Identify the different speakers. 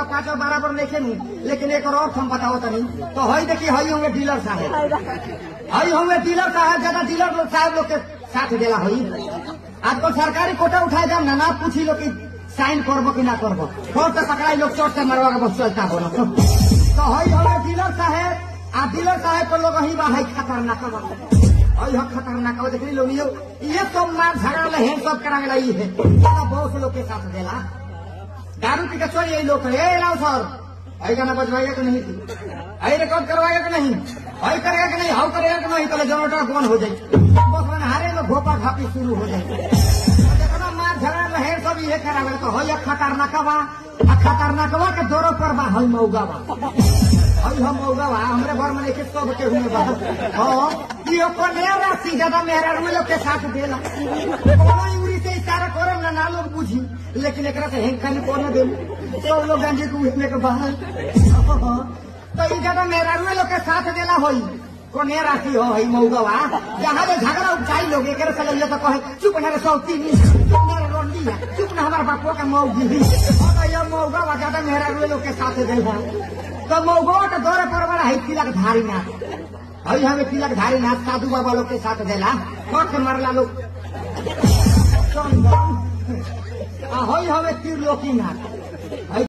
Speaker 1: लोग पांचों बराबर नहीं खेलू, लेकिन एक और हम बताओ तनी तो हई देखिए हई होंगे डीलर साहब, हई होंगे डीलर साहब, ज्यादा डीलर लोग साहब लोग के साथ देला हई। आजकल सरकारी कोटा उठाए जाम ना पूछी लो कि साइन करबो कि ना करबो, फोन से पकड़ाई लोग चोट से मरवा के बस चलता बोलो। तो हई होंगे डीलर साहब, आ डीलर साहब को लोग ही बाहर खतरनाक हई हम खतरनाक देख लो ये सब मार झगड़ा है सब करा गई है, बहुत से लोग के साथ देला दारू पी के चोरी यही लोग लाओ सर आई गाना बजवाएगा कि नहीं, आई रिकॉर्ड करवाएगा कि नहीं, आई करेगा कि नहीं, हाउ करेगा कि नहीं, तो जनरेटर बंद हो जाए, बस हारे में घोपा घापी शुरू हो जाए। जितना मार झगड़ा है सब ये करा गया। तो हई खतरनाकवा खतरनाकवा के दौरों पर बा हई मऊगावा, हई हम मऊगावा हमरे घर में लेके सब के हुए बा। हाँ राशि ज्यादा मेहरा लोग के साथ देला, उरी से इशारा करे ना लोग बुझी, लेकिन एक से हेंग खाली को दे सब लोग गांधी को उठने के बाहर। तो ये ज्यादा मेहरा लोग के साथ देला होई कोने राशि हो हई मऊगावा, जहाँ जो झगड़ा उठाई लोग एक से लगे तो कहे चुप ना सौती चुप ना रोंडी चुप ना हमारे बापो का मऊगी। ये मऊगावा ज्यादा मेहरा लोग के साथ देला, तो मऊगावा के दौरे पर बड़ा है तिलक धारी ना, हई हमें तिलक धारी नाथ साधु बाबा लोग के साथ देला, से मरला लोग हई हमें त्रिलोकी नाथ।